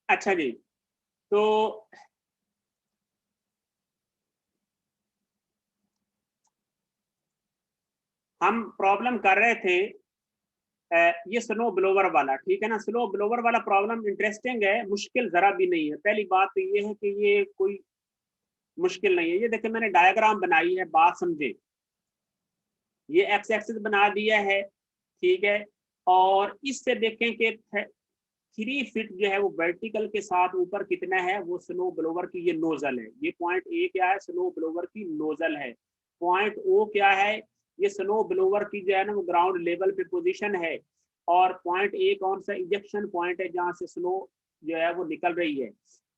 अच्छा जी, तो हम प्रॉब्लम कर रहे थे ये स्नो ब्लोवर वाला, ठीक है ना। स्नो ब्लोवर वाला प्रॉब्लम इंटरेस्टिंग है, मुश्किल जरा भी नहीं है। पहली बात तो ये है कि ये कोई मुश्किल नहीं है। ये देखिए मैंने डायग्राम बनाई है, बात समझे। ये एक्स एक्सिस बना दिया है, ठीक है। और इससे देखें कि 3 फीट जो है वो वर्टिकल के साथ ऊपर कितना है, वो स्नो ब्लोवर की ये नोजल है। ये पॉइंट ए क्या है, स्नो ब्लोवर की नोजल है। पॉइंट ओ क्या है, ये स्नो ब्लोवर की जो है ना वो ग्राउंड लेवल पे पोजीशन है। और पॉइंट ए कौन सा, इजेक्शन पॉइंट है जहाँ से स्नो जो है वो निकल रही है।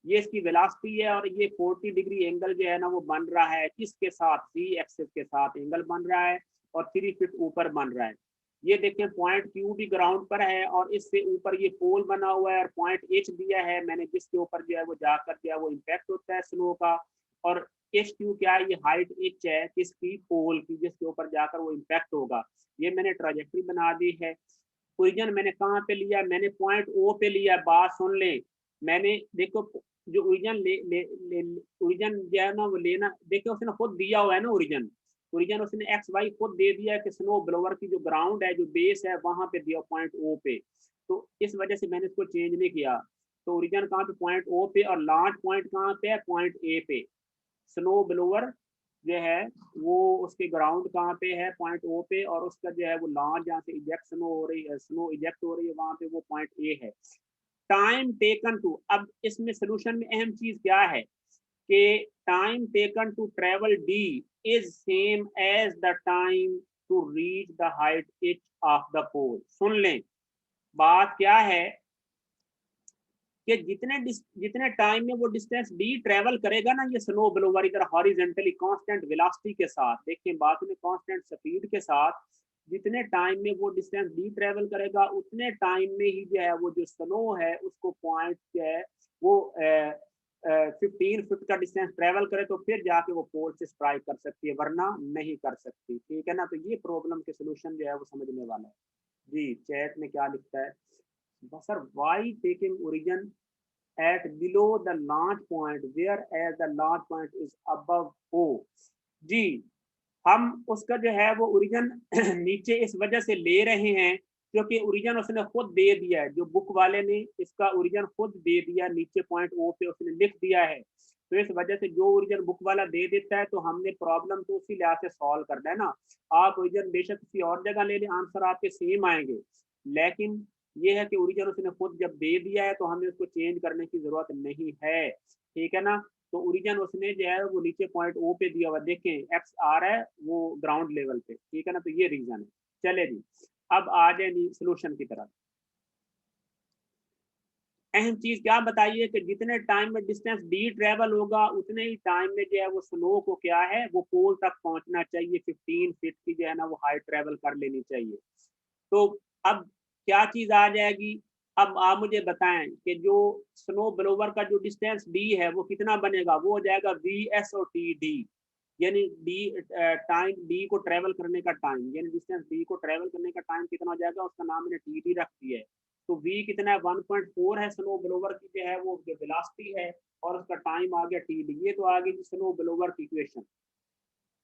ये इसकी वेलोसिटी है। और ये 40 डिग्री एंगल जो है ना वो बन रहा है किसके साथ, सी एक्सिस के साथ एंगल बन रहा है। और 3 फीट ऊपर बन रहा है। ये देखें पॉइंट क्यू भी ग्राउंड पर है और इससे ऊपर ये पोल बना हुआ है। और पॉइंट एच दिया है मैंने, जिसके ऊपर जो है वो जाकर जो है वो इम्पैक्ट होता है स्नो का। और एच क्यू क्या है, ये हाइट एच है किसकी, पोल की, जिसके ऊपर जाकर वो इम्पैक्ट होगा। ये मैंने ट्राजेक्ट्री बना दी है। ओरिजिन मैंने कहाँ पे लिया, मैंने पॉइंट ओ पे लिया। बात सुन ले, मैंने देखो जो ओरिजिन ओरिजिन जो है ना वो लेना, देखो उसने खुद दिया हुआ है ना ओरिजिन। ओरिजिन उसने एक्स वाई खुद दे दिया है कि स्नो ब्लोवर की जो ग्राउंड है, जो बेस है, वहां पे दिया पॉइंट ओ पे। तो इस वजह से मैंने इसको चेंज नहीं किया। तो ओरिजिन कहाँ पे, पॉइंट ओ पे। और लॉन्च पॉइंट कहाँ पे है, पॉइंट ए पे। स्नो ब्लोवर जो है वो उसके ग्राउंड कहाँ पे है, पॉइंट ओ पे। और उसका जो है वो लॉन्च जहाँ से इजेक्ट स्नो हो रही है, स्नो इजेक्ट हो रही है, वहां पे वो पॉइंट ए है। टाइम टेकन टू, अब इसमें सोल्यूशन में अहम चीज क्या है कि time taken to travel D is same as the time to reach the height H of the pole. सुन लें, बात क्या है कि जितने टाइम में वो डिस्टेंस डी ट्रेवल करेगा ना, ये स्नो ब्लोवर इधर हॉरिजेंटली कांस्टेंट वेलोसिटी के साथ, देखिए बात में कांस्टेंट स्पीड के साथ, जितने टाइम में वो डिस्टेंस डी ट्रेवल करेगा उतने टाइम में ही जो है वो जो स्नो है उसको पॉइंट जो है वो 15 फुट का डिस्टेंस ट्रेवल करे तो फिर जाके वो पोल से स्ट्राइक कर सकती है, वरना नहीं कर सकती, ठीक है ना। तो ये प्रॉब्लम के सोल्यूशन जो है वो समझने वाला है। जी चैट में क्या लिखता है, sir why taking origin at below the launch point whereas the launch point is above O। जी, हम उसका जो है वो ओरिजिन नीचे इस वजह से ले रहे हैं क्योंकि ओरिजिन उसने खुद दे दिया है, जो बुक वाले ने इसका ओरिजिन खुद दे दिया, नीचे पॉइंट ओ पे उसने लिख दिया है। तो इस वजह से जो ओरिजिन बुक वाला दे देता है तो हमने प्रॉब्लम तो उसी लिहाज से सॉल्व करना है ना। आप ओरिजिन बेशक किसी और जगह ले लें, आंसर आपके सेम आएंगे। लेकिन ये है कि ओरिजिन उसने खुद जब दे दिया है तो हमें उसको चेंज करने की जरूरत नहीं है, ठीक है ना। तो ओरिजिन उसने जो है वो नीचे पॉइंट ओ पे दिया हुआ, देखें एक्स आ रहा है वो ग्राउंड लेवल पे, ठीक है ना। तो ये रीजन है। चले जी, अब आ जाए सोल्यूशन की तरफ। अहम चीज क्या बताइए कि जितने टाइम में डिस्टेंस डी ट्रेवल होगा उतने ही टाइम में जो है वो स्नो को क्या है, वो पोल तक पहुंचना चाहिए। 15 फीट की जो है ना वो हाइट ट्रेवल कर लेनी चाहिए। तो अब क्या चीज आ जाएगी, अब आप मुझे बताएं कि जो स्नो ब्लोवर का जो डिस्टेंस डी है वो कितना बनेगा, वो हो जाएगा वी एस और टी डी। यानी डी टाइम डी को ट्रेवल करने का टाइम, यानी डिस्टेंस डी को ट्रेवल करने का टाइम कितना हो जाएगा, उसका नाम मैंने टी डी रख दिया है। तो वी कितना है, 1.4 है स्नो ब्लोवर की जो है वो जो वेलोसिटी है। और उसका टाइम आ गया टी डी। ये तो आ गई स्नो ब्लोवर की इक्वेशन।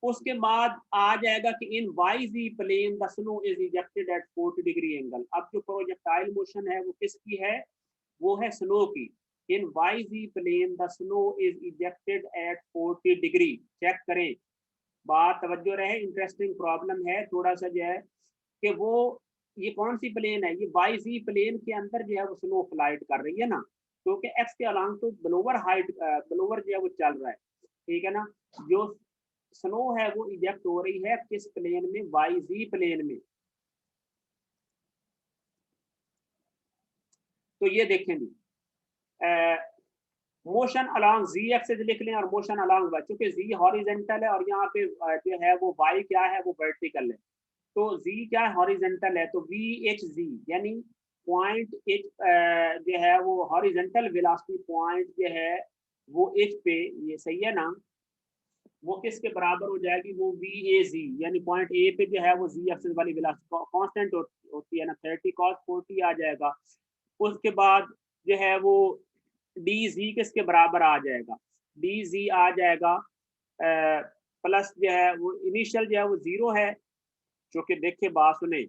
उसके बाद आ जाएगा कि in Y ji plane the snow is ejected at 40 degree angle. अब जो प्रोजेक्टाइल मोशन है वो किसकी है, वो है स्नो की। In Y ji plane the snow is ejected at 40 degree. Check करें, बात तवज्जो रहे, इंटरेस्टिंग प्रॉब्लम है थोड़ा सा जो है कि वो ये कौन सी प्लेन है, ये वाई जी प्लेन के अंदर जो है वो स्नो फ्लाइट कर रही है ना, क्योंकि एक्स के अलॉन्ग तो ब्लोवर हाइट ब्लोवर जो है वो चल रहा है, ठीक है ना। जो स्नो है वो इजेक्ट हो रही है किस प्लेन में, वाई जी प्लेन में। तो ये देखें जी, मोशन अलॉन्ग जी एक्सिस लिख लें और मोशन अलॉन्ग वाई, क्योंकि जी हॉरिजेंटल है और यहाँ पे जो है वो वाई क्या है, वो वर्टिकल है। तो जी क्या है, हॉरिजेंटल है। तो वी एच जी यानी पॉइंट एच जो है वो हॉरिजेंटल वेलोसिटी पॉइंट जो है वो एच पे, ये सही है ना, वो किसके बराबर हो जाएगी, वो वी ए जी, यानी पॉइंट ए पे जो है वो जी एक्सिस वाली वेलोसिटी कांस्टेंट होती है ना, 30 cos 40 आ जाएगा। उसके बाद जो है वो डी जी किसके बराबर आ जाएगा, डी जी आ जाएगा प्लस जो है वो इनिशियल जो है वो 0 है, जो कि देखिए बात सुने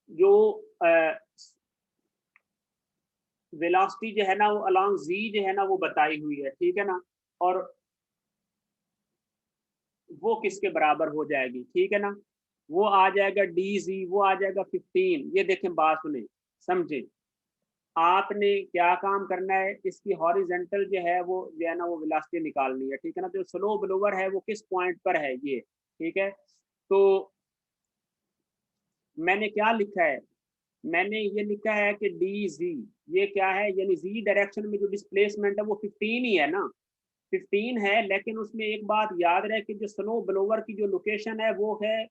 जो वेलोसिटी जो है ना वो अलोंग जी जो है ना वो बताई हुई है, ठीक है ना, और वो किसके बराबर हो जाएगी, ठीक है ना, वो आ जाएगा डी जी, वो आ जाएगा 15। ये देखें बात सुने समझे, आपने क्या काम करना है, इसकी हॉरिजेंटल जो है वो जो है ना वो वेलोसिटी निकालनी है, ठीक है ना, तो स्लो ब्लोवर है वो किस पॉइंट पर है ये, ठीक है। तो मैंने क्या लिखा है, मैंने ये लिखा है कि डी जी ये क्या है, यानी जी डायरेक्शन में जो डिस्प्लेसमेंट है वो 15 ही है ना, 15 है, लेकिन उसमें एक बात याद रहे कि जो स्नो ब्लोवर की जो लोकेशन है वो है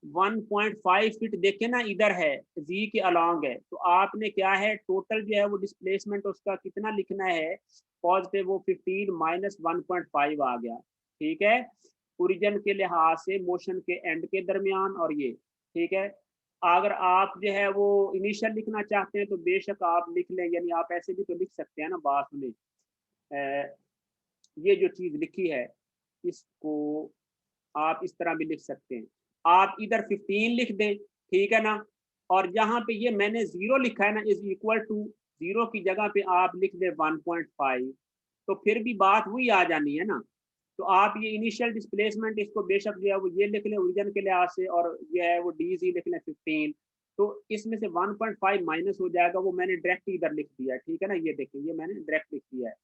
1.5 फीट, देखे ना इधर है, जी के अलोंग है, तो आपने क्या है टोटल जो है वो डिस्प्लेसमेंट उसका कितना लिखना है, पॉजिटिव वो 15 माइनस 1.5 आ गया, ठीक है, ओरिजिन के लिहाज से मोशन के एंड के दरमियान, और ये ठीक है। अगर आप जो है वो इनिशियल लिखना चाहते हैं तो बेशक आप लिख लें, यानी आप ऐसे भी तो लिख सकते हैं ना, बात सुने ये जो चीज लिखी है इसको आप इस तरह भी लिख सकते हैं, आप इधर 15 लिख दें, ठीक है ना, और यहाँ पे ये मैंने 0 लिखा है ना, इज इक्वल टू 0 की जगह पे आप लिख दें 1.5, तो फिर भी बात वही आ जानी है ना। तो आप ये इनिशियल डिस्प्लेसमेंट इसको बेशक जो है वो ये लिख लें ओरिजिन के लिहाज से, और ये है वो डी जी लिख लें 15, तो इसमें से 1.5 माइनस हो जाएगा, वो मैंने डायरेक्ट इधर लिख दिया है, ठीक है ना, ये देखिए ये मैंने डायरेक्ट लिख दिया है,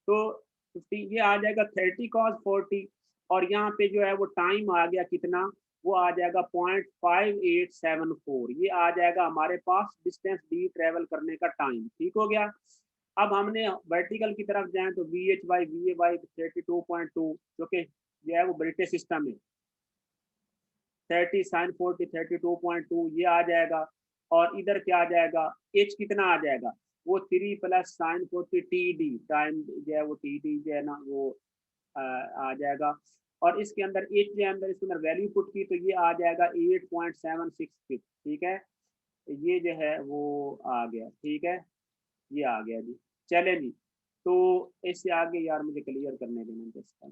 तो 50 ये आ जाएगा 30 cos 40, और यहाँ पे जो है वो टाइम आ गया कितना, वो आ जाएगा 0.5874, ये आ जाएगा हमारे पास डिस्टेंस डी ट्रेवल करने का टाइम, ठीक हो गया। अब हमने वर्टिकल की तरफ जाएं तो V H by V A by 32.2, जो कि जो है वो ब्रिटिश सिस्टम है, 30 साइन 40 32.2 ये आ जाएगा, और इधर क्या आ जाएगा, एच कितना आ जाएगा, वो 3 plus sign 40 T D, time जो है वो टी डी जो है ना वो आ जाएगा, और इसके अंदर एच के अंदर इसके अंदर वैल्यू पुट की तो ये आ जाएगा 8.76 फीट, ठीक है, ये जो है वो आ गया, ठीक है, ये आ गया जी, चले जी। तो इससे आगे यार मुझे क्लियर करने देना जस्ट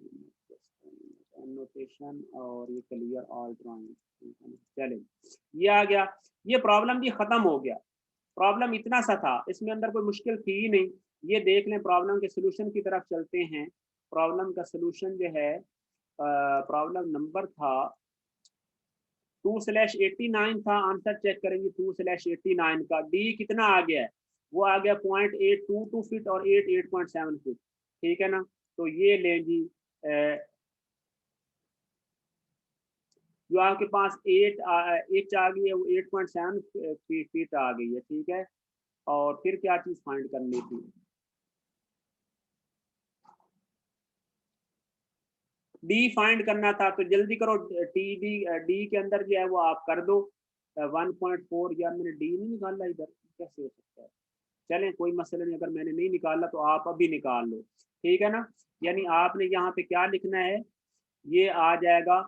नोटेशन, और ये क्लियर ऑल ड्राइंग, चले ये आ गया, ये प्रॉब्लम भी खत्म हो गया, प्रॉब्लम इतना सा था, इसमें अंदर कोई मुश्किल थी ही नहीं। ये देख लें, प्रॉब्लम के सोल्यूशन की तरफ चलते हैं। प्रॉब्लम का सोल्यूशन जो है प्रॉब्लम नंबर था 2/89 था, आंसर चेक करेंगे 2/89 का, डी कितना आ गया है, वो आ गया 0.822 फीट और 8.7 फीट, ठीक है ना, तो ये लें जी जो आपके पास एच आ गई है वो 8.7 फीट आ गई है, ठीक है, और फिर क्या चीज फाइंड करनी थी, डी फाइंड करना था, तो जल्दी करो, टी डी डी के अंदर जो है वो आप कर दो 1.4, यार मैंने डी नहीं निकाला इधर, कैसे हो सकता है, चलें कोई मसला नहीं, अगर मैंने नहीं निकाला तो आप अभी निकाल लो, ठीक है ना, यानी आपने यहाँ पे क्या लिखना है, ये आ जाएगा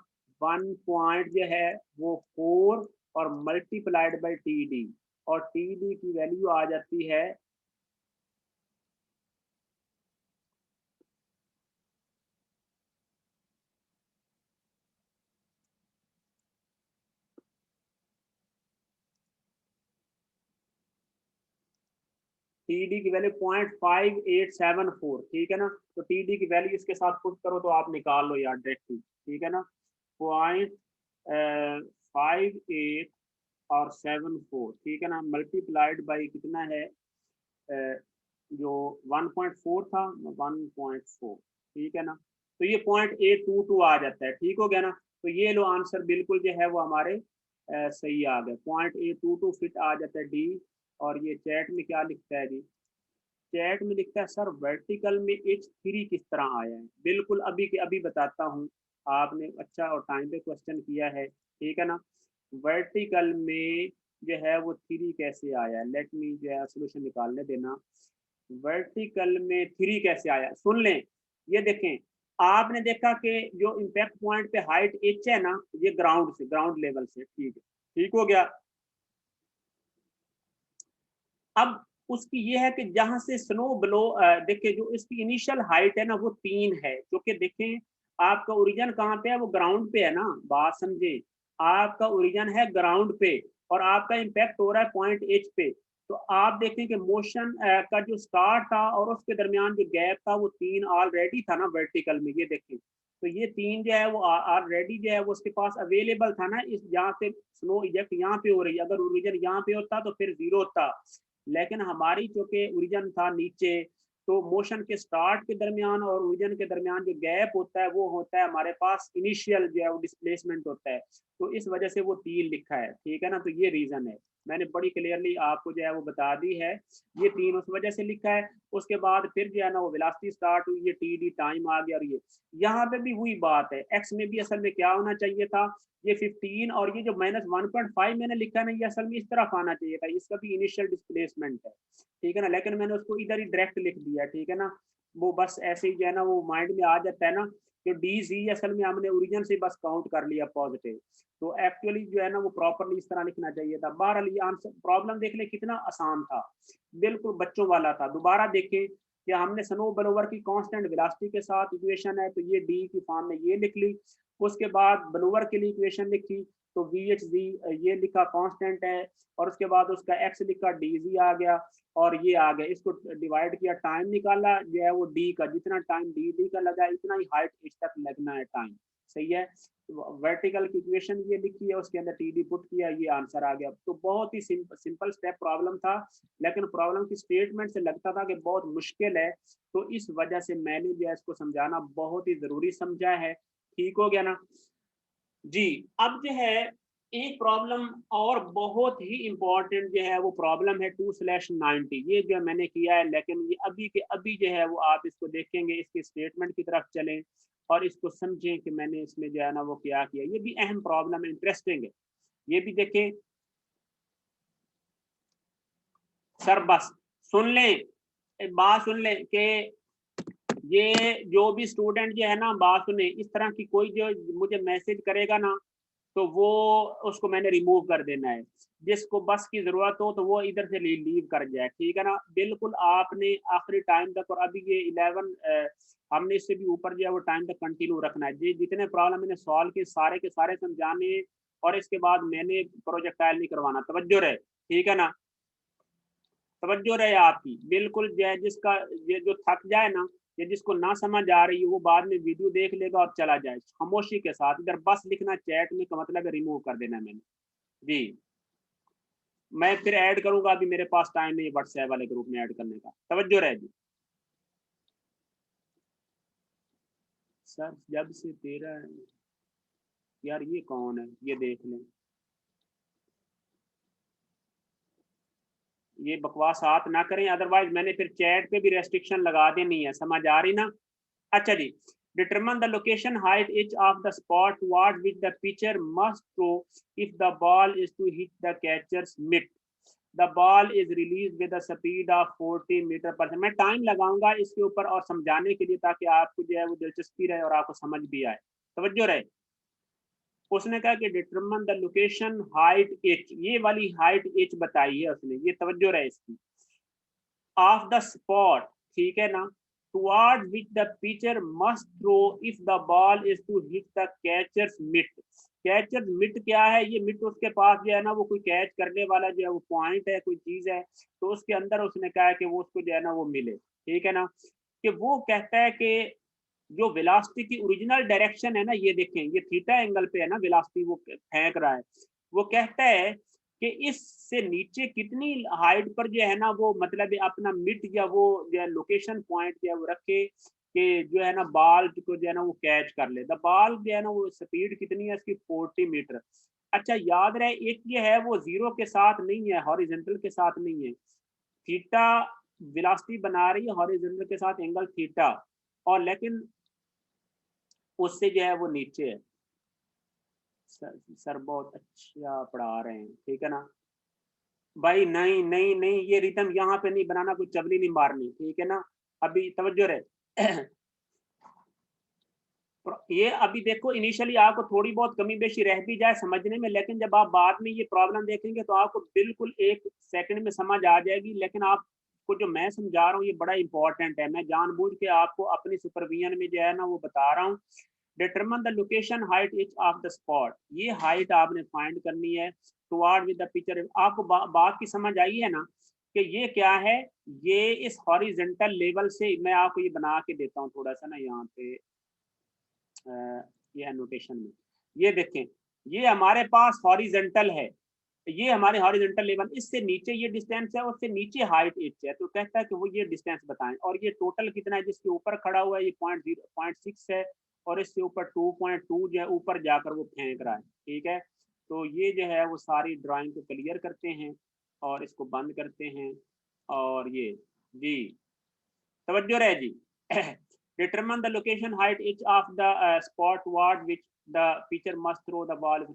1 पॉइंट जो है वो 4 और मल्टीप्लाइड बाई टी डी, और टी डी की वैल्यू आ जाती है टी डी की वैल्यू 0.5874, ठीक है ना, तो टी डी की वैल्यू इसके साथ पुट करो तो आप निकाल लो यार डायरेक्टली, ठीक है ना, 0.58 और 74, ठीक है ना, मल्टीप्लाइड बाई कितना है जो 1.4 था 1.4, ठीक है ना, तो ये 0.822 आ जाता है, ठीक हो गया ना, तो ये लो आंसर बिल्कुल जो है वो हमारे सही आ गए, 0.822 फिट आ जाता है डी। और ये चैट में क्या लिखता है जी, चैट में लिखता है सर वर्टिकल में H3 किस तरह आया है, बिल्कुल अभी के अभी बताता हूँ, आपने अच्छा और टाइम पे क्वेश्चन किया है, ठीक है ना, वर्टिकल में जो है वो 3 कैसे आया, लेट मी जो है सोल्यूशन निकालने देना, वर्टिकल में 3 कैसे आया, सुन लें, ये देखें, आपने देखा कि जो इम्पैक्ट पॉइंट पे हाइट h है ना, ये ग्राउंड से ग्राउंड लेवल से, ठीक है, ठीक हो गया। अब उसकी ये है कि जहां से स्नो ब्लो, देखिए जो इसकी इनिशियल हाइट है ना वो 3 है, जो कि देखें आपका ओरिजिन कहाँ पे है, वो ग्राउंड पे है ना, बात समझे, आपका ओरिजिन है ग्राउंड पे और आपका इम्पैक्ट हो रहा है पॉइंट एच पे। तो आप देखें कि मोशन का जो स्टार्ट था और उसके दरमियान जो गैप था वो 3 ऑलरेडी था ना वर्टिकल में, ये देखें। तो ये 3 जो है वो ऑलरेडी जो है वो उसके पास अवेलेबल था ना, इस जहाँ से स्नो इजेक्ट यहाँ पे हो रही है, अगर ओरिजिन यहाँ पे होता तो फिर 0 होता, लेकिन हमारी चूंकि ओरिजिन था नीचे, तो मोशन के स्टार्ट के दरमियान और ओरिजिन के दरमियान जो गैप होता है वो होता है हमारे पास इनिशियल जो है वो डिस्प्लेसमेंट होता है, तो इस वजह से वो 3 लिखा है, ठीक है ना। तो ये रीजन है, मैंने बड़ी क्लियरली आपको जो है वो बता दी है, ये 3 उस वजह से लिखा है। उसके बाद फिर जो है ना वो वेलोसिटी स्टार्ट हुई, ये टी डी टाइम आ गया, और ये यहाँ पे भी वही बात है, एक्स में भी असल में क्या होना चाहिए था, ये 15, और ये जो -1.5 मैंने लिखा ना, ये असल में इस तरफ आना चाहिए था, इसका भी इनिशियल डिस्प्लेसमेंट है, ठीक है ना, लेकिन मैंने उसको इधर ही डायरेक्ट लिख दिया, ठीक है ना। वो बस ऐसे ही जो है ना वो माइंड में आ जाता है ना, जो डी जी असल में हमने ओरिजिन से बस काउंट कर लिया पॉजिटिव, तो एक्चुअली जो है ना वो प्रॉपरली इस तरह लिखना चाहिए था। बहरहाल ये आंसर प्रॉब्लम देख ले कितना आसान था, बिल्कुल बच्चों वाला था। दोबारा देखें कि हमने स्नो ब्लोवर की कांस्टेंट वेलोसिटी के साथ इक्वेशन है, तो ये डी की फॉर्म में ये लिख ली, उसके बाद ब्लोवर के लिए इक्वेशन लिखी, तो वी एच जी ये लिखा कांस्टेंट है, और उसके बाद उसका एक्स लिखा, डी जी आ गया, और ये आ गया, इसको डिवाइड किया, टाइम निकाला जो है वो डी का, जितना टाइम डी डी का लगा इतना ही हाइट एच तक लगना है टाइम, सही है। वर्टिकल की इक्वेशन ये लिखी है, उसके अंदर टी डी पुट किया, ये आंसर आ गया। तो बहुत ही सिंपल स्टेप प्रॉब्लम था, लेकिन प्रॉब्लम की स्टेटमेंट से लगता था कि बहुत मुश्किल है, तो इस वजह से मैंने जो है इसको समझाना बहुत ही जरूरी समझा है, ठीक हो गया ना जी। अब जो है एक प्रॉब्लम और बहुत ही इंपॉर्टेंट जो है वो प्रॉब्लम है 2/90, ये जो मैंने किया है, लेकिन ये अभी के अभी जो है वो आप इसको देखेंगे, इसके स्टेटमेंट की तरफ चलें और इसको समझें कि मैंने इसमें जो है ना वो क्या किया। ये भी अहम प्रॉब्लम है, इंटरेस्टिंग है, ये भी देखें सर, बस सुन लें, एक बात सुन लें कि ये जो भी स्टूडेंट जो है ना, बात सुने, इस तरह की कोई जो मुझे मैसेज करेगा ना, तो वो उसको मैंने रिमूव कर देना है। जिसको बस की जरूरत हो तो वो इधर से लीव कर जाए, ठीक है ना। बिल्कुल आपने आखिरी टाइम तक, और अभी ये 11 हमने इससे भी ऊपर जो है वो टाइम तक कंटिन्यू रखना है। जितने प्रॉब्लम मैंने सॉल्व किए सारे के सारे समझाने, और इसके बाद मैंने प्रोजेक्टाइल नहीं करवाना, तवज्जो रहे, ठीक है ना, तवज्जो रहे आपकी, बिल्कुल जय जिसका ये जो थक जाए ना, या जिसको ना समझ आ रही है, वो बाद में वीडियो देख लेगा और चला जाए खामोशी के साथ। इधर बस लिखना चैट में का मतलब है रिमूव कर देना मैंने जी। मैं फिर ऐड करूंगा, अभी मेरे पास टाइम नहीं है व्हाट्सएप वाले ग्रुप में ऐड करने का, तवज्जो रहे जी। सर जब से तेरा, यार ये कौन है, ये देख लें, ये बकवास हाथ ना करें, अदरवाइज मैंने फिर चैट पे भी रेस्ट्रिक्शन लगा देनी है, समझ आ रही ना। अच्छा जी, determine the location height each of the spot toward which the pitcher must throw if the ball is to hit the catcher's mitt. The ball is released with a speed of 40 metre पर second. मैं time लगाऊंगा इसके ऊपर और समझाने के लिए, ताकि आपको जो है वो दिलचस्पी रहे और आपको समझ भी आए, तवज्जो रहे। उसने कहा कि determine the location height H, ये वाली हाइट एच बताई है उसने, ये तवज्जो रहे इसकी, ऑफ द स्पॉट, ठीक है ना, toward which the pitcher must throw if the ball is to hit the catcher's mitt. Catcher mitt क्या है, ये मिट उसके पास जो है ना वो कोई कैच करने वाला जो है वो पॉइंट है, कोई चीज है, तो उसके अंदर उसने कहा है कि वो उसको जो है ना वो मिले, ठीक है ना। कि वो कहता है कि जो वेलोसिटी की ओरिजिनल डायरेक्शन है ना, ये देखें, ये थीटा एंगल पे है ना वेलोसिटी वो फेंक रहा है, वो कहता है कि इससे नीचे कितनी हाइट पर जो है ना वो मतलब अपना मिड या वो जो है लोकेशन पॉइंट जो है वो रखे, कि जो है ना बॉल को जो है ना वो कैच कर ले। द बॉल जो है ना वो स्पीड कितनी है इसकी, 40 मीटर। अच्छा याद रहे, एक ये है वो जीरो के साथ नहीं है, हॉरिजॉन्टल के साथ नहीं है, थीटा वेलोसिटी बना रही है हॉरिजॉन्टल के साथ एंगल थीटा, और लेकिन उससे जो है वो नीचे है। सर बहुत अच्छा पढ़ा रहे हैं, ठीक है ना भाई, नहीं नहीं नहीं, ये रिदम यहाँ पे नहीं बनाना, कोई चबली नहीं मारनी, ठीक है ना। अभी तवज्जो रहे ये अभी देखो इनिशियली आपको थोड़ी बहुत कमी बेशी रह भी जाए समझने में, लेकिन जब आप बाद में ये प्रॉब्लम देखेंगे तो आपको बिल्कुल 1 सेकंड में समझ आ जाएगी। लेकिन आपको जो मैं समझा रहा हूँ ये बड़ा इंपॉर्टेंट है। मैं जानबूझ के आपको अपनी सुपरविजन में जो है ना वो बता रहा हूँ। Determine the location height each of the spot, ये हाइट आपने फाइंड करनी है टुवर्ड विद द पिक्चर। आपको बात की समझ आई है ना कि ये क्या है? ये इस हॉरिजॉन्टल लेवल से मैं आपको ये बना के देता हूँ थोड़ा सा ना यहाँ पे ये एनोटेशन में। ये देखें, ये हमारे पास हॉरिजॉन्टल है, ये हमारे हॉरिजॉन्टल लेवल, इससे नीचे ये डिस्टेंस है, उससे नीचे हाइट एच है। तो कहता है कि वो ये डिस्टेंस बताएं, और ये टोटल कितना है जिसके ऊपर खड़ा हुआ है, ये 0.6 है, और इससे ऊपर 2.2 जो है ऊपर जाकर वो फेंक रहा है। ठीक है, तो ये जो है वो सारी ड्राइंग को क्लियर करते हैं और इसको बंद करते हैं। और ये जी तवज्जो रहे जी। determine the location height each of the spot toward which the pitcher must throw the ball।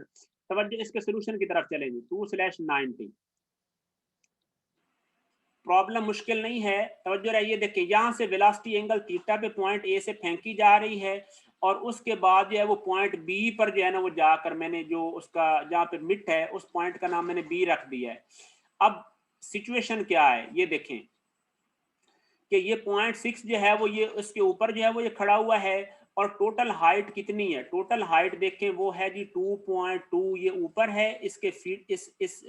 तवज्जो, इसके सोल्यूशन की तरफ चलेंगे। 2/90 प्रॉब्लम मुश्किल नहीं है, तवज्जो रहिए। देखिए यहाँ से वेलोसिटी एंगल थीटा पे पॉइंट ए से फेंकी जा रही है, और उसके बाद जो है वो पॉइंट बी पर जो है ना वो जाकर मैंने जो उसका जहाँ पे मिड है उस पॉइंट का नाम मैंने बी रख दिया है। अब सिचुएशन क्या है ये देखें कि ये 0.6 जो है वो ये उसके ऊपर जो है वो ये खड़ा हुआ है, और टोटल हाइट कितनी है? टोटल हाइट देखें वो है जी 2.2, ये ऊपर है इसके फीट, इस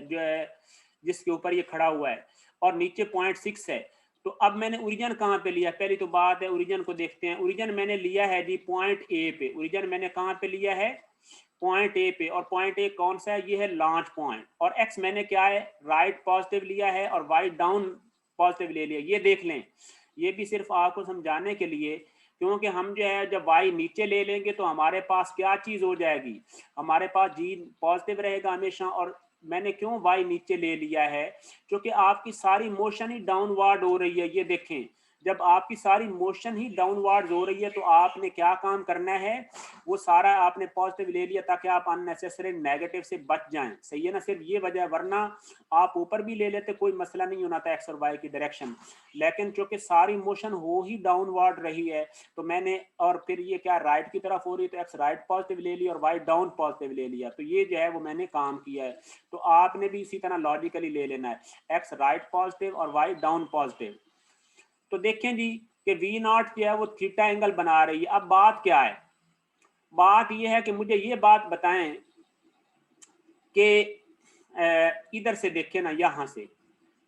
जो है जिसके ऊपर ये खड़ा हुआ है, और नीचे 0.6 है। तो अब मैंने ओरिजिन कहाँ पे लिया? पहली तो बात है ओरिजिन को देखते हैं। ओरिजिन मैंने लिया है जी पॉइंट ए पे। ओरिजिन मैंने कहाँ पे लिया है? पॉइंट ए पे। और पॉइंट ए कौन सा है? ये है लॉन्च पॉइंट। और एक्स मैंने क्या है? राइट पॉजिटिव लिया है, और वाई डाउन पॉजिटिव ले लिया। ये देख लें, ये भी सिर्फ आपको समझाने के लिए, क्योंकि हम जो है जब वाई नीचे ले लेंगे तो हमारे पास क्या चीज हो जाएगी? हमारे पास जी पॉजिटिव रहेगा हमेशा। और मैंने क्यों वाई नीचे ले लिया है? क्योंकि आपकी सारी मोशन ही डाउनवर्ड हो रही है। ये देखें, जब आपकी सारी मोशन ही डाउनवर्ड हो रही है तो आपने क्या काम करना है? वो सारा आपने पॉजिटिव ले लिया ताकि आप अननेसेसरी नेगेटिव से बच जाएं। सही है ना? सिर्फ ये वजह, वरना आप ऊपर भी ले लेते कोई मसला नहीं होना था एक्स और वाई की डायरेक्शन। लेकिन चूंकि सारी मोशन हो ही डाउनवर्ड रही है तो मैंने, और फिर ये क्या राइट की तरफ हो रही है तो एक्स राइट पॉजिटिव ले लिया और वाई डाउन पॉजिटिव ले लिया। तो ये जो है वो मैंने काम किया है। तो आपने भी इसी तरह लॉजिकली ले लेना है, एक्स राइट पॉजिटिव और वाई डाउन पॉजिटिव। तो देखें जी कि वी नॉट जो है वो थीटा एंगल बना रही है। अब बात क्या है? बात यह है कि मुझे ये बात बताएं कि इधर से देखें ना, यहाँ से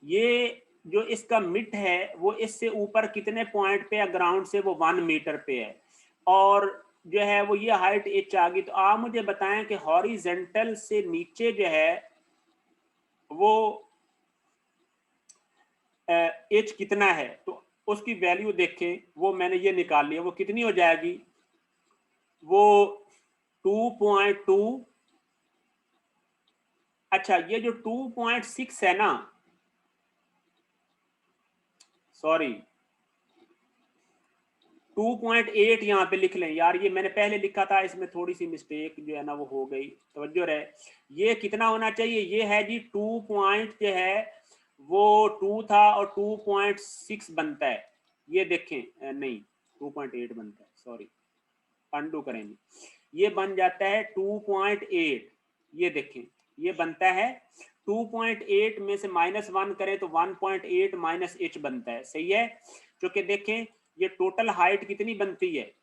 ये जो इसका मिड है वो इससे ऊपर कितने पॉइंट पे है? ग्राउंड से वो 1 मीटर पे है, और जो है वो ये हाइट एच आ गई। तो आप मुझे बताएं कि हॉरिजेंटल से नीचे जो है वो एच कितना है? तो उसकी वैल्यू देखें, वो मैंने ये निकाल लिया, वो कितनी हो जाएगी? वो 2.2। अच्छा, ये जो 2.6 है ना, सॉरी 2.8 यहाँ पे लिख लें यार, ये मैंने पहले लिखा था, इसमें थोड़ी सी मिस्टेक जो है ना वो हो गई, तवज्जो रहे। ये कितना होना चाहिए? ये है जी 2 पॉइंट जो है वो 2 था और 2.6 बनता है। ये देखें, नहीं 2.8 बनता है, सॉरी अंडू करेंगे, ये बन जाता है 2.8। ये देखें, ये बनता है 2.8 में से -1 करें तो 1.8 माइनस एच बनता है। सही है? क्योंकि देखें ये टोटल हाइट कितनी बनती है?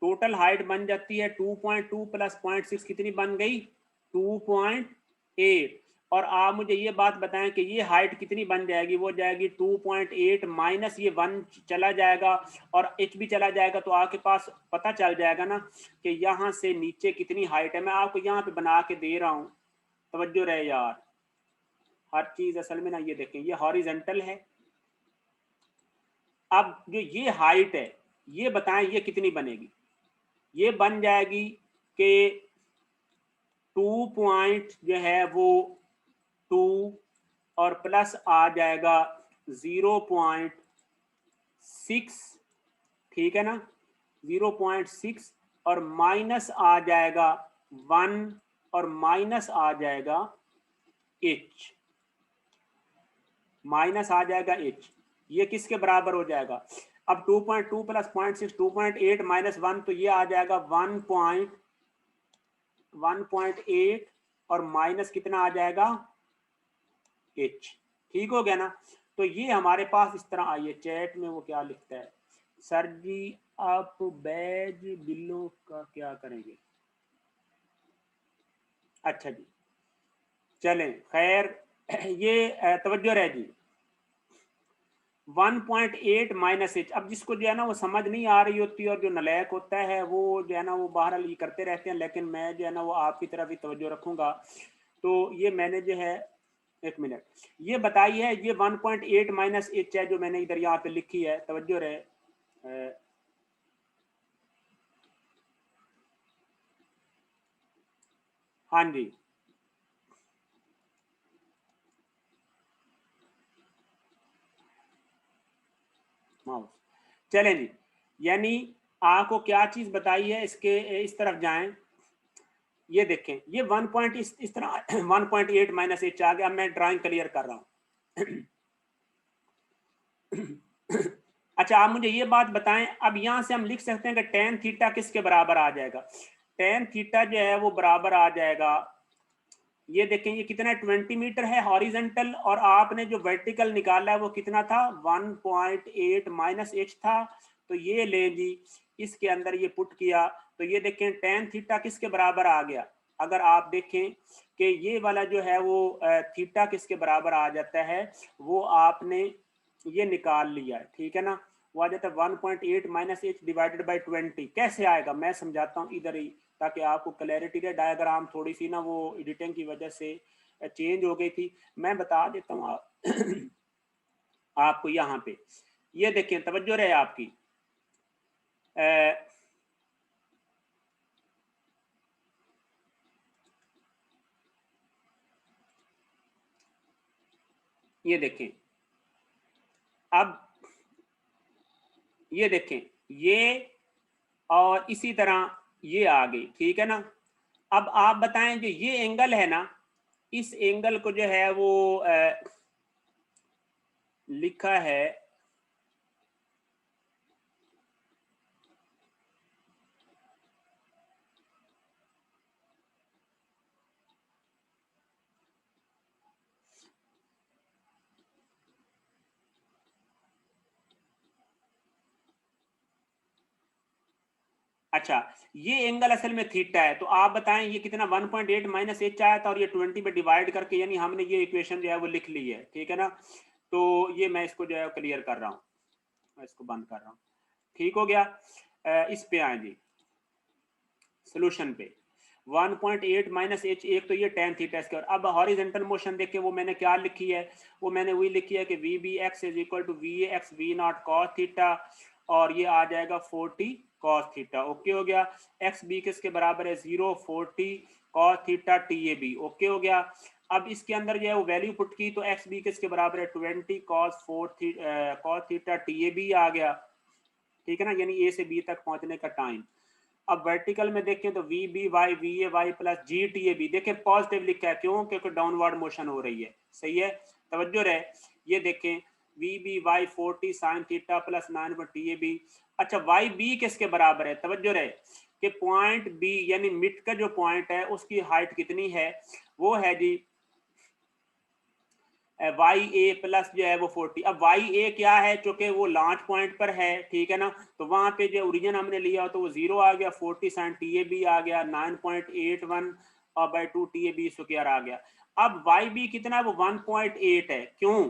टोटल हाइट बन जाती है 2.2 प्लस 0.6 कितनी बन गई? 2.8। और आप मुझे ये बात बताएं कि ये हाइट कितनी बन जाएगी? वो जाएगी 2.8 माइनस ये 1 चला जाएगा और एच भी चला जाएगा, तो आपके पास पता चल जाएगा ना कि यहाँ से नीचे कितनी हाइट है। मैं आपको यहाँ पे बना के दे रहा हूँ, तवज्जो रहे यार, हर चीज असल में ना। ये देखें, ये हॉरिजेंटल है। अब जो ये हाइट है ये बताएं ये कितनी बनेगी? ये बन जाएगी कि 2 पॉइंट जो है वो 2 और प्लस आ जाएगा 0.6, ठीक है ना? 0.6 और माइनस आ जाएगा 1 और माइनस आ जाएगा एच, माइनस आ जाएगा एच। ये किसके बराबर हो जाएगा? अब 2.2 प्लस 0.6 2.8 माइनस 1 तो ये आ जाएगा 1.8 और माइनस कितना आ जाएगा h। ठीक हो गया ना? तो ये हमारे पास इस तरह आइए चैट में वो क्या लिखता है, सर जी आप बैज बिलों का क्या करेंगे? अच्छा जी चलें खैर ये तवज्जो रहे जी 1.8 माइनस एच। अब जिसको जो है ना वो समझ नहीं आ रही होती और जो नलायक होता है वो जो है ना वो बहरहाल ये करते रहते हैं, लेकिन मैं जो है ना वो आपकी तरफ ही तवज्जो रखूंगा। तो ये मैंने जो है एक मिनट ये बताई है, ये 1.8 माइनस एच है जो मैंने इधर यहाँ पे लिखी है, तवज्जो रहे। हाँ जी माउस चलें जी, यानी आपको क्या चीज बताई है, इसके इस तरफ जाएं, ये देखें ये 1 पॉइंट इस तरह 1.8 माइनस एच आ गया। मैं ड्राइंग क्लियर कर रहा हूं अच्छा आप मुझे ये बात बताएं, अब यहां से हम लिख सकते हैं कि टेन थीटा किसके बराबर आ जाएगा? टेन थीटा जो है वो बराबर आ जाएगा, ये देखें ये कितना 20 मीटर है हॉरिजेंटल, और आपने जो वर्टिकल निकाला है वो कितना था 1.8 माइनस एच था। तो ये ले जी इसके अंदर ये पुट किया तो ये देखें टेन थीटा किसके बराबर आ गया? अगर आप देखें कि ये वाला जो है वो थीटा किसके बराबर आ जाता है, वो आपने ये निकाल लिया है, ठीक है ना? वो आ जाता है 1.8 माइनस एच डिवाइडेड बाई 20। कैसे आएगा मैं समझाता हूँ इधर ही, ताकि आपको क्लैरिटी रहे। डायग्राम थोड़ी सी ना वो एडिटिंग की वजह से चेंज हो गई थी, मैं बता देता हूँ आपको यहाँ पे। ये देखें तवज्जो रहे आपकी, ये देखें, अब ये देखें ये और इसी तरह ये आ गई, ठीक है ना? अब आप बताएं जो ये एंगल है ना, इस एंगल को जो है वो लिखा है अच्छा ये एंगल असल में थीटा है, तो आप बताएं ये कितना 1.8 माइनस एच आया था और ये 20 पे डिवाइड करके, यानी हमने ये इक्वेशन जो है वो लिख ली है, ठीक है ना? तो ये मैं इसको जो है क्लियर कर रहा हूँ, मैं इसको बंद कर रहा हूँ, ठीक हो गया। इस पे आए जी सोल्यूशन पे 1.8 माइनस एच, एक तो ये टेन थीटा स्क्वायर। अब हॉरिजेंटल मोशन देखे वो मैंने क्या लिखी है, वो मैंने वही लिखी है कि v b x is equal to v a x v not cos theta, और ये आ जाएगा 40 कॉस थीटा। ओके हो गया। एक्स बी किसके बराबर है 0, 40 cos theta T A b. Okay हो गया। अब इसके अंदर जो है वो वैल्यू पुट की तो एक्स बी किसके बराबर है 20 cos 4 cos theta T A B आ गया, ठीक है ना? यानी ए से बी तक पहुंचने का टाइम। अब वर्टिकल में देखें तो v b y v a y plus g t A b, देखें पॉजिटिव लिखा है, क्यों? क्योंकि डाउनवर्ड मोशन हो रही है, सही है, तवज्जो रहे। ये देखें v b y 40 sine theta plus 9 पर टी ए बी। अच्छा वाई बी किसके बराबर है? तवज्जो रहे कि पॉइंट बी यानी मिड का जो पॉइंट है उसकी हाइट कितनी है, वो है जी वाई ए प्लस जो है वो 40। अब वाई ए क्या है, चूंकि वो लॉन्च पॉइंट पर है, ठीक है ना? तो वहां पे जो ओरिजिन हमने लिया तो वो 0 आ गया, 40 साइन टी ए बी आ गया, 9.81 और by 2 T A B square आ गया। अब वाई बी कितना है, वो 1.8 है, क्यों?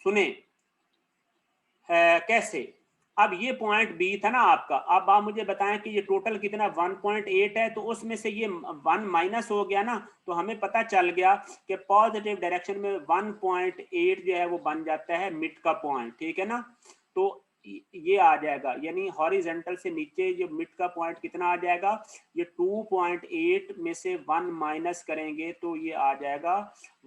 सुने कैसे? अब ये पॉइंट बी था ना आपका, अब आप मुझे बताएं कि ये टोटल कितना 1.8 है, तो उसमें से ये 1 माइनस हो गया ना, तो हमें पता चल गया कि पॉजिटिव डायरेक्शन में 1.8 जो है वो बन जाता है मिड का पॉइंट, ठीक है ना? तो ये आ जाएगा, यानी हॉरिजेंटल से नीचे जो मिड का पॉइंट कितना आ जाएगा, ये 2.8 में से 1 माइनस करेंगे तो ये आ जाएगा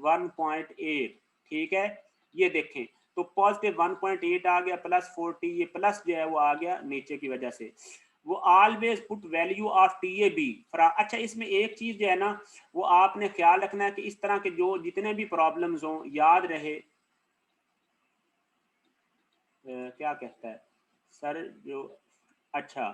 1.8, ठीक है? ये देखें तो पॉजिटिव 1.8 आ गया प्लस 40, ये प्लस जो है वो आ गया नीचे की वजह से। वो always put value of t A b. अच्छा इसमें एक चीज जो है ना वो आपने ख्याल रखना है कि इस तरह के जो जितने भी प्रॉब्लम्स हों, याद रहे क्या कहता है सर जो, अच्छा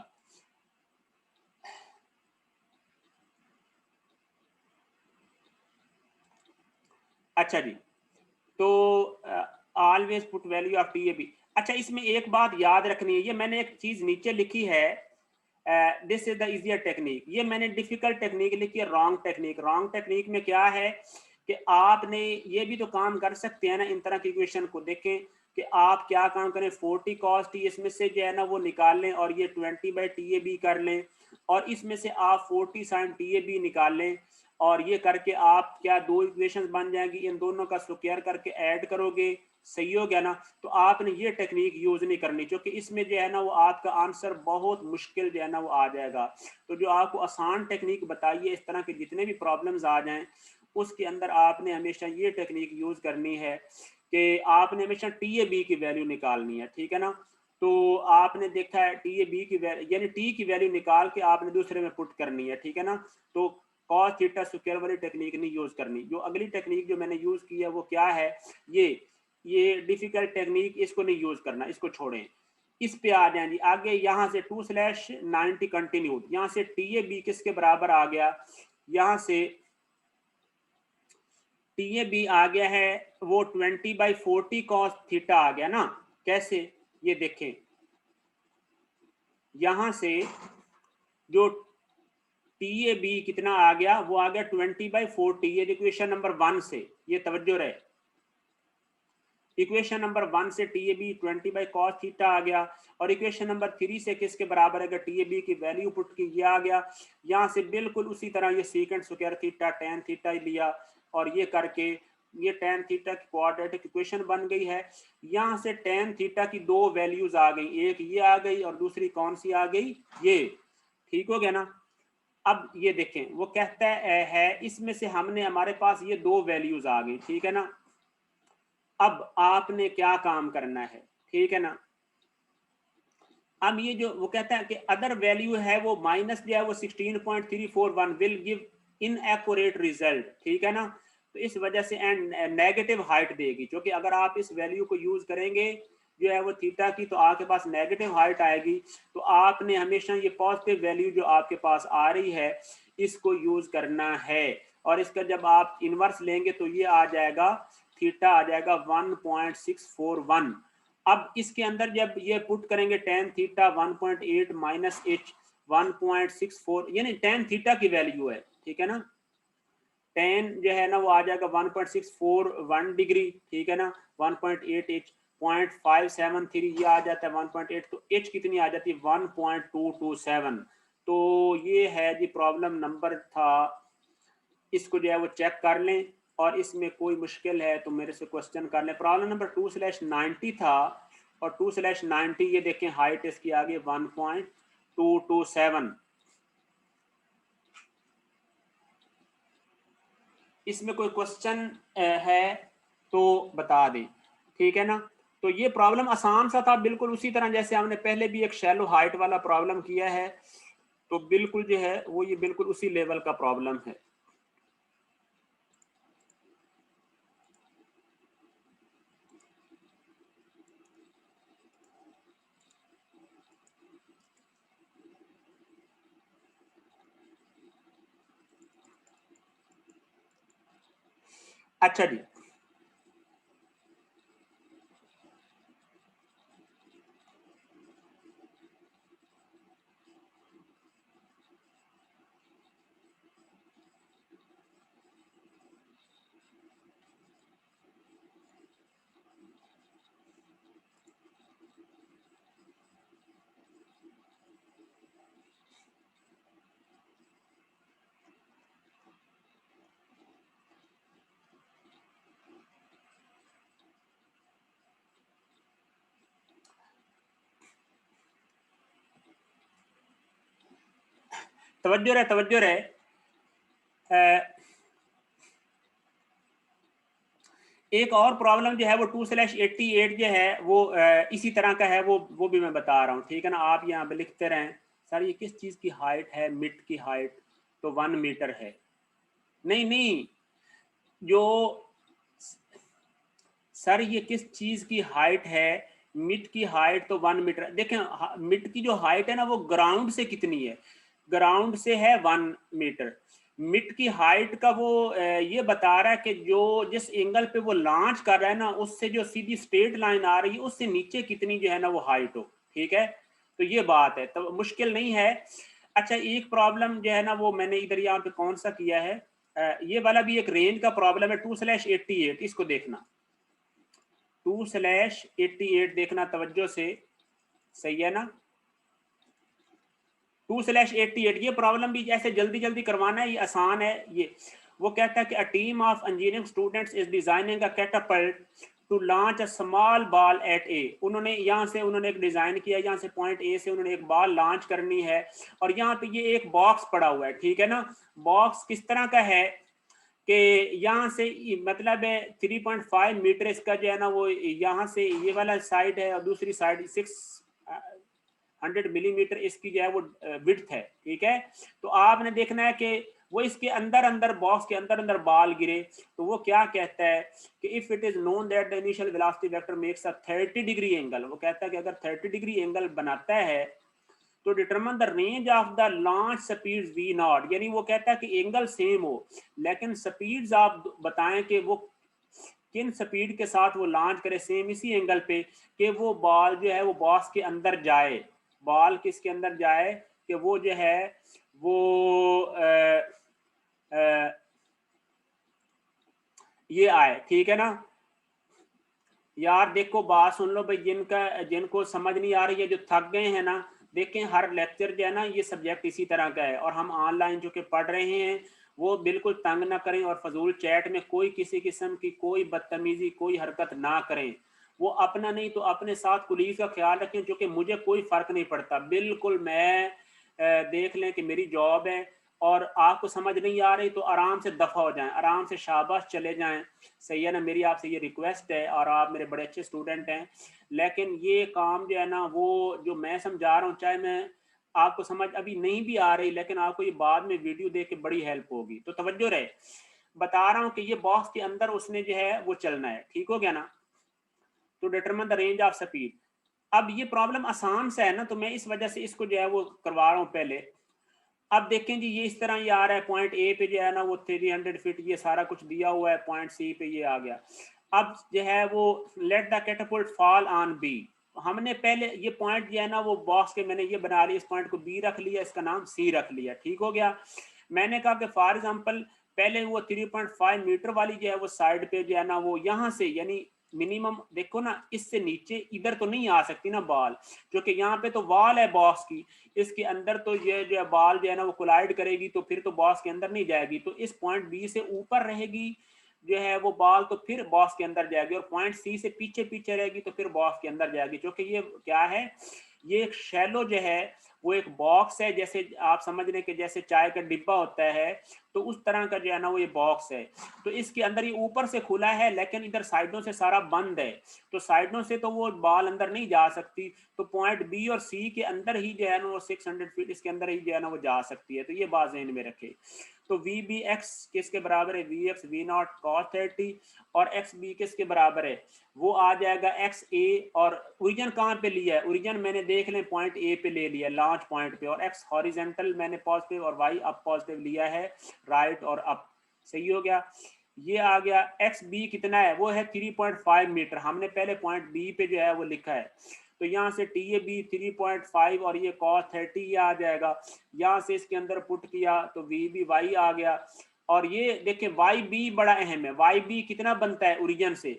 अच्छा जी, तो always put value of t A b. अच्छा, इसमें एक बात याद रखनी है, ये मैंने एक चीज नीचे लिखी है, this is the easier technique, ये मैंने डिफिकल्ट टेक्निक लिखी है, रॉन्ग टेक्निक। रॉन्ग टेक्निक में क्या है कि आपने ये भी तो काम कर सकते हैं ना, इन तरह की इक्वेशन को देखें कि आप क्या काम करें, 40 cos टी इसमें से जो है ना वो निकाल लें और ये 20/TA कर लें, और इसमें से आप 40 sin TA निकाल लें, और ये करके आप क्या दो इक्वेशन बन जाएंगी, इन दोनों का स्क्वायर करके ऐड करोगे, सही हो गया ना। तो आपने ये टेक्निक यूज नहीं करनी, क्योंकि इसमें जो है ना वो आपका आंसर बहुत मुश्किल जो है ना वो आ जाएगा। तो जो आपको आसान टेक्निक बताइए, इस तरह के जितने भी प्रॉब्लम्स आ जाएं उसके अंदर आपने हमेशा ये टेक्निक यूज करनी है कि आपने हमेशा टी की वैल्यू निकालनी है, ठीक है ना। तो आपने देखा है टी की वैल्यू यानी टी की वैल्यू निकाल के आपने दूसरे में पुट करनी है, ठीक है ना। तो कॉस थीटा स्क्वायर वाली टेक्निक नहीं यूज करनी। जो अगली टेक्निक जो मैंने यूज की है वो क्या है, ये डिफिकल्ट टेक्निक, इसको नहीं यूज करना, इसको छोड़ें। इस पे आ जाए जी आगे, यहाँ से 2/90 कंटिन्यू, यहाँ से टी किसके बराबर आ गया, यहाँ से टी आ गया है वो 20/40 cos थीटा आ गया ना। कैसे, ये देखें, यहां से जो टी कितना आ गया, वो आ गया 20/40, ये इक्वेशन नंबर 1 से, ये तवज्जो रहे, इक्वेशन नंबर 1 से टी 20/cos थीटा आ गया, और इक्वेशन नंबर 3 से किसके बराबर है, टी की वैल्यू पुट की, ये आ गया। यहाँ से बिल्कुल उसी तरह ये secant square theta tan theta लिया, और ये करके ये tan थीटा की क्वाड्रेटिक इक्वेशन बन गई है। यहाँ से tan थीटा की दो वैल्यूज आ गई, एक ये आ गई और दूसरी कौन सी आ गई, ये, ठीक हो गया ना। अब ये देखें, वो कहता है इसमें से हमने, हमारे पास ये दो वैल्यूज आ गई, ठीक है ना। अब आपने क्या काम करना है, ठीक है ना। अब ये जो वो कहता है कि अदर वैल्यू है वो माइनस जो है वो 16.341 विल गिव इनएक्यूरेट रिजल्ट, ठीक है ना। तो इस वजह से एंड नेगेटिव हाइट देगी, क्योंकि अगर आप इस वैल्यू को यूज करेंगे जो है वो थीटा की, तो आपके पास नेगेटिव हाइट आएगी। तो आपने हमेशा ये पॉजिटिव वैल्यू जो आपके पास आ रही है इसको यूज करना है, और इसका जब आप इनवर्स लेंगे तो ये आ जाएगा, थीटा आ जाएगा 1.641। अब इसके अंदर जब ये पुट करेंगे tan थीटा 1.8 माइनस एच 1.64, यानी tan थीटा की वैल्यू है, ठीक है ना। tan जो है ना वो आ जाएगा 1.641 डिग्री, ठीक है ना। 1.8 एच 0.573 ये आ जाता है 1.8, तो एच कितनी आ जाती है 1.227। तो ये है जी प्रॉब्लम नंबर था, इसको जो है वो चेक कर लें, और इसमें कोई मुश्किल है तो मेरे से क्वेश्चन कर लें। प्रॉब्लम नंबर 2/90 था, और 2/90 ये देखें हाइट इसकी आ गई 1.227। इसमें कोई क्वेश्चन है तो बता दें, ठीक है ना। तो ये प्रॉब्लम आसान सा था, बिल्कुल उसी तरह जैसे हमने पहले भी एक शैलो हाइट वाला प्रॉब्लम किया है, तो बिल्कुल जो है वो ये बिल्कुल उसी लेवल का प्रॉब्लम है। अच्छा जी, तवज्जो रहे। एक और प्रॉब्लम जो है वो 2/88 जो है वो इसी तरह का है, वो भी मैं बता रहा हूँ, ठीक है ना। आप यहाँ पे लिखते रहें, सर ये किस चीज़ की हाइट है, मिड की हाइट तो 1 मीटर है। नहीं नहीं, जो सर ये किस चीज़ की हाइट है, मिड की हाइट तो 1 मीटर, देखें मिड की जो हाइट है ना वो ग्राउंड से कितनी है, ग्राउंड से है 1 मीटर। मिड की हाइट का वो ये बता रहा है कि जो जिस एंगल पे वो लॉन्च कर रहा है ना उससे जो सीधी स्ट्रेट लाइन आ रही है उससे नीचे कितनी जो है ना वो हाइट हो, ठीक है। तो ये बात है, तो मुश्किल नहीं है। अच्छा एक प्रॉब्लम जो है ना वो मैंने इधर यहाँ पे कौन सा किया है, ये वाला भी एक रेंज का प्रॉब्लम है 2/88, इसको देखना 2/88 देखना तवज्जो से, सही है ना। 2/88 ये प्रॉब्लम भी जैसे जल्दी जल्दी करवाना है, ये आसान है। ये वो कहता है कि a team of engineering students is designing a catapult to launch a small ball at a. उन्होंने यहाँ से उन्होंने एक डिजाइन किया, यहाँ से पॉइंट ए से उन्होंने एक बॉल लॉन्च करनी है और यहाँ पे ये एक बॉक्स पड़ा हुआ है, ठीक है ना। बॉक्स किस तरह का है कि यहाँ से मतलब 3.5 मीटर इसका जो है ना वो यहाँ से ये वाला साइड है और दूसरी साइड 600 मिलीमीटर इसकी जो है वो विड्थ है, ठीक है। तो आपने देखना है कि वो इसके अंदर अंदर बॉक्स के अंदर अंदर बाल गिरे, तो वो क्या कहता है कि if it is known that the initial velocity vector makes a 30 degree angle, वो कहता है कि अगर 30 डिग्री एंगल बनाता है तो determine the range of the launch speed v nought, यानी वो कहता है कि एंगल सेम हो लेकिन स्पीड्स आप बताएं कि वो किन स्पीड के साथ वो लॉन्च करे सेम इसी एंगल पे कि वो बॉल जो है वो बॉक्स के अंदर जाए, बॉल किसके अंदर जाए कि वो जो है वो आ, ये आए, ठीक है ना। यार देखो बात सुन लो भाई, जिनको समझ नहीं आ रही है, जो थक गए हैं ना, देखें हर लेक्चर जो है ना ये सब्जेक्ट इसी तरह का है और हम ऑनलाइन जो कि पढ़ रहे हैं वो बिल्कुल तंग ना करें और फजूल चैट में कोई किसी किस्म की कोई बदतमीजी कोई हरकत ना करें। वो अपना नहीं तो अपने साथ कुलीग का ख्याल रखें, क्योंकि मुझे कोई फर्क नहीं पड़ता, बिल्कुल मैं देख लें कि मेरी जॉब है और आपको समझ नहीं आ रही तो आराम से दफा हो जाएं, आराम से शाबाश चले जाएं, सही है ना। मेरी आपसे ये रिक्वेस्ट है और आप मेरे बड़े अच्छे स्टूडेंट हैं, लेकिन ये काम जो है ना वो जो मैं समझा रहा हूँ, चाहे मैं आपको समझ अभी नहीं भी आ रही लेकिन आपको ये बाद में वीडियो देख के बड़ी हेल्प होगी, तो तवज्जो रहे। बता रहा हूँ कि ये बॉक्स के अंदर उसने जो है वो चलना है, ठीक हो गया ना। तो determine the range of speed, अब ये प्रॉब्लम आसान सा है ना, तो मैं इस वजह से इसको जो है वो करवा रहा हूँ पहले। अब देखें जी ये इस तरह ये आ रहा है, पॉइंट ए पे जो है ना वो 300 फीट ये सारा कुछ दिया हुआ है, पॉइंट सी पे ये आ गया। अब जो है वो let the catapult fall on b, हमने पहले ये पॉइंट जो है ना वो बॉक्स के मैंने ये बना लिया, इस पॉइंट को बी रख लिया, इसका नाम सी रख लिया, ठीक हो गया। मैंने कहा कि फॉर एग्जांपल पहले वो 3.5 मीटर वाली जो है वो साइड पे जो है ना वो यहाँ से यानी मिनिमम देखो ना, इससे नीचे इधर तो नहीं आ सकती ना बॉल, क्योंकि यहाँ पे तो वॉल है बॉक्स की, इसके अंदर तो ये जो है बॉल जो है ना वो कोलाइड करेगी तो फिर तो बॉक्स के अंदर नहीं जाएगी, तो इस पॉइंट बी से ऊपर रहेगी जो है वो बॉल, तो फिर बॉक्स के अंदर जाएगी, और पॉइंट सी से पीछे पीछे रहेगी तो फिर बॉक्स के अंदर जाएगी। क्योंकि ये क्या है, ये एक शैलो जो है वो एक बॉक्स है, जैसे आप समझ लें कि जैसे चाय का डिब्बा होता है तो उस तरह का जो है ना वो ये बॉक्स है। तो इसके अंदर ये ऊपर से खुला है लेकिन इधर साइडों से सारा बंद है, तो साइडों से तो वो बॉल अंदर नहीं जा सकती, तो पॉइंट बी और सी के अंदर ही जो है ना वो 600 फीट इसके अंदर ही जो है ना वो जा सकती है। तो ये बात ज़हन में रखे। तो वी बी एक्स किसके बराबर है, v x v not cos 30, और एक्स बी किसके बराबर है, वो आ जाएगा एक्स ए, और ओरिजिन कहाँ पे लिया है, ओरिजिन मैंने देख लें पॉइंट ए पे ले लिया लॉन्च पॉइंट पे, और एक्स हॉरिजेंटल मैंने पॉजिटिव और वाई अप पॉजिटिव लिया है, राइट और अप, सही हो गया। ये आ गया एक्स बी कितना है, वो है 3.5 मीटर, हमने पहले पॉइंट बी पे जो है वो लिखा है, तो यहाँ से टी ए बी 3.5 और ये कॉस 30 ये आ जाएगा, यहाँ से इसके अंदर पुट किया तो वी बी वाई आ गया। और ये देखें वाई बी बड़ा अहम है, वाई बी कितना बनता है ओरिजिन से,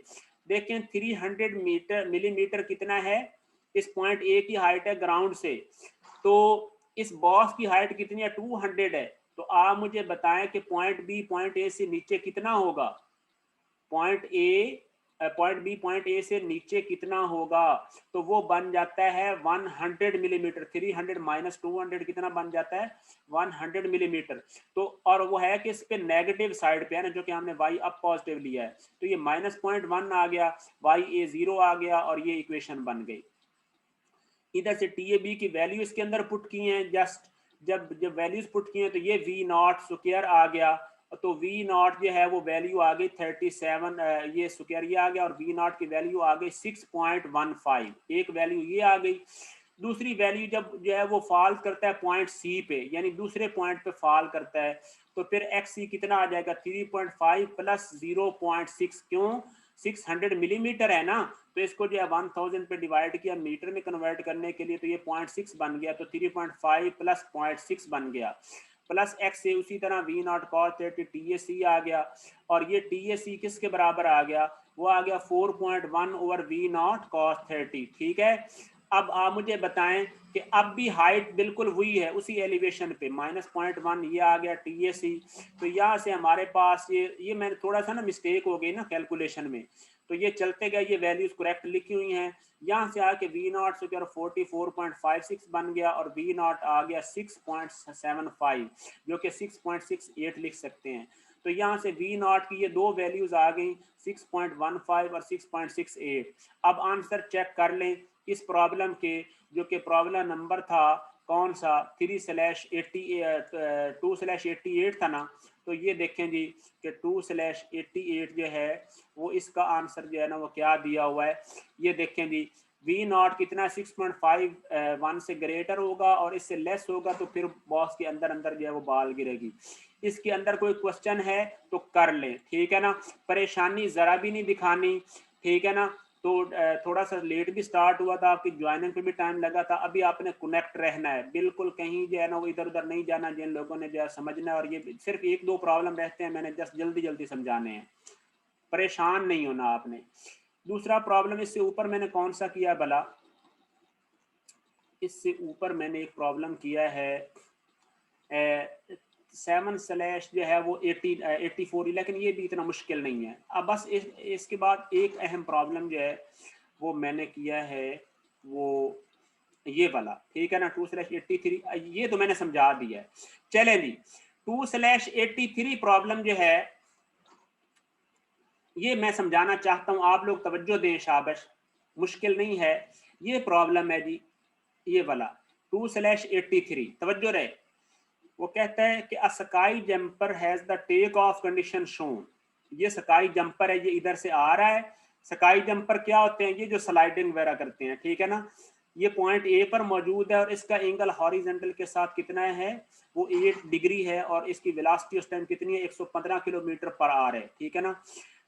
देखें 300 मीटर मिलीमीटर कितना है, इस पॉइंट ए की हाइट है ग्राउंड से, तो इस बॉक्स की हाइट कितनी है 200 है, तो आप मुझे बताएं कि पॉइंट बी पॉइंट ए से नीचे कितना होगा, पॉइंट बी पॉइंट ए से नीचे कितना होगा, तो वो बन जाता है 100 मिलीमीटर, 300 माइनस 200 कितना बन जाता है 100 मिलीमीटर। तो और वो है कि इस पे नेगेटिव साइड पे है ना, जो कि हमने वाई अप पॉजिटिव लिया है, तो ये -0.1 आ गया, वाई ए 0 आ गया, और ये इक्वेशन बन गई। इधर से टी ए बी की वैल्यू इसके अंदर पुट की हैं, जस्ट जब जब वैल्यूज पुट की हैं तो ये वी नॉट स्क्वायर आ गया, तो वी नॉट जो है वो वैल्यू आ गई 37, ये स्क्वायर ये आ गया, और वी नॉट की वैल्यू आ गई 6.15, एक वैल्यू ये आ गई। दूसरी वैल्यू जब जो है वो फॉल करता है पॉइंट सी पे, यानी दूसरे पॉइंट पे फॉल करता है, तो फिर एक्स सी कितना आ जाएगा 3.5 प्लस 0.6, क्यों 600 मिलीमीटर है ना, तो इसको जो है 1000 पे डिवाइड किया मीटर में कन्वर्ट करने के लिए, तो ये 0.6 बन गया, तो 3.5 प्लस 0.6 बन गया, प्लस एक्स से उसी तरह V not cos 30 T A C आ गया, और ये टी ए सी किसके बराबर आ गया, वो आ गया 4.1 ओवर वी नॉट कॉस 30, ठीक है। अब आप मुझे बताएं कि अब भी हाइट बिल्कुल हुई है उसी एलिवेशन पे, -0.1 ये आ गया टी ए सी, तो यहाँ से हमारे पास ये मैंने थोड़ा सा ना मिस्टेक हो गई ना कैलकुलेशन में, तो ये चलते गए, ये वैल्यूज करेक्ट लिखी हुई हैं, यहाँ से आके वी नॉट से 44.56 बन गया, और वी नॉट आ गया 6.75, जो कि 6.68 लिख सकते हैं। तो यहाँ से वी नॉट की ये दो वैल्यूज आ गई 6.15 और 6.68। अब आंसर चेक कर लें इस प्रॉब्लम के, जो कि प्रॉब्लम नंबर था कौन सा 2/88 था ना, तो ये देखें जी कि 2/88 जो है वो इसका आंसर जो है ना वो क्या दिया हुआ है, ये देखें जी वी नॉट कितना 6.51 से ग्रेटर होगा और इससे लेस होगा, तो फिर बॉक्स के अंदर अंदर जो है वो बाल गिरेगी। इसके अंदर कोई क्वेश्चन है तो कर लें, ठीक है ना, परेशानी जरा भी नहीं दिखानी, ठीक है ना। तो थोड़ा सा लेट भी स्टार्ट हुआ था, आपकी ज्वाइनिंग पे भी टाइम लगा था, अभी आपने कनेक्ट रहना है, बिल्कुल कहीं जो है ना वो इधर उधर नहीं जाना, जिन लोगों ने जो है समझना है, और ये सिर्फ 1-2 प्रॉब्लम रहते हैं, मैंने जस्ट जल्दी जल्दी समझाने हैं, परेशान नहीं होना आपने। दूसरा प्रॉब्लम इससे ऊपर मैंने कौन सा किया भला, इससे ऊपर मैंने एक प्रॉब्लम किया है 7/ जो है वो 84, लेकिन ये भी इतना मुश्किल नहीं है। अब बस इसके बाद एक अहम प्रॉब्लम जो है वो मैंने किया है वो ये वाला, ठीक है ना, 2/83, ये तो मैंने समझा दिया है। चलें जी, 2/83 प्रॉब्लम जो है ये मैं समझाना चाहता हूं, आप लोग तवज्जो दें, शाबाश, मुश्किल नहीं है। ये प्रॉब्लम है जी, ये वाला 2/83, तवज्जो रहे। वो कहता है कि a sky jumper has the take off condition shown, ये स्काई जंपर है, ये इधर से आ रहा है। स्काई जंपर क्या होते हैं, ये जो स्लाइडिंग वगैरह करते हैं, ठीक है ना। ये पॉइंट ए पर मौजूद है और इसका एंगल हॉरिजॉन्टल के साथ कितना है, वो 8 डिग्री है, और इसकी वेलोसिटी उस टाइम कितनी है 115 किलोमीटर पर आवर है, ठीक है ना।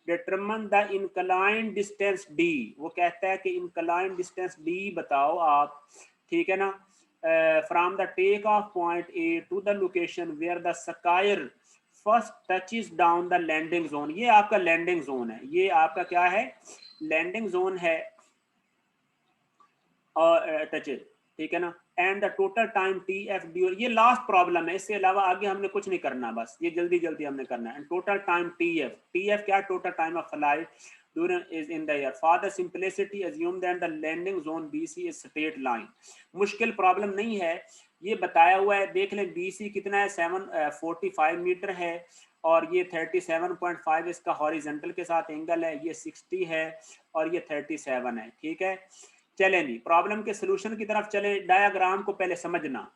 Determine the incline distance D, वो कहता है कि इंक्लाइन डिस्टेंस डी बताओ आप, ठीक है ना, from the take off point A to the location where the Skyr first touches down the landing zone, ये आपका लैंडिंग जोन है, ये आपका क्या है, लैंडिंग जोन है और टच, ठीक है ना। And the total time T F during, ये लास्ट प्रॉब्लम है, इससे अलावा आगे हमने कुछ नहीं करना, बस ये जल्दी जल्दी हमने करना है। And total time T F क्या, total time of flight during is in the air. For the simplicity assume that the landing zone BC is straight line. मुश्किल प्रॉब्लम नहीं है, ये बताया हुआ है, देख लें BC कितना है 745 मीटर है, और ये 37.5 इसका हॉरिजॉन्टल के साथ एंगल है, ये 60 है और ये 37 है, ठीक है। चलें जी प्रॉब्लम के सोल्यूशन की तरफ चले। डायग्राम को पहले समझना,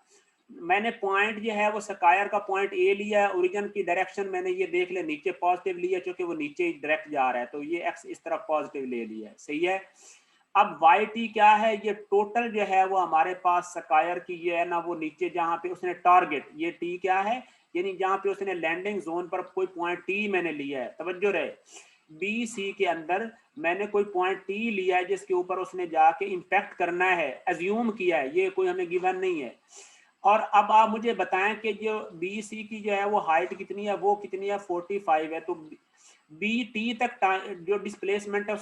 मैंने पॉइंट जो है वो स्कायर का पॉइंट ए लिया है, ओरिजिन की डायरेक्शन मैंने ये देख ले नीचे पॉजिटिव लिया, क्योंकि वो नीचे डायरेक्ट जा रहा है, तो ये एक्स इस तरफ पॉजिटिव ले लिया है, सही है। अब वाई टी क्या है, ये टोटल जो है वो हमारे पास स्कायर की ये है ना, वो नीचे जहां पे उसने टारगेट, ये टी क्या है, यानी जहां पे उसने लैंडिंग जोन पर कोई पॉइंट टी मैंने लिया है, तवज्जो रहे, बी सी के अंदर मैंने कोई पॉइंट टी लिया है जिसके ऊपर उसने जाके इंपैक्ट करना है, एज्यूम किया है, ये कोई हमें गिवन नहीं है। और अब आप मुझे बताएं कि जो बी सी की जो है वो हाइट कितनी है, वो कितनी है 45 है, तो बी टी तक जो डिस्प्लेसमेंट है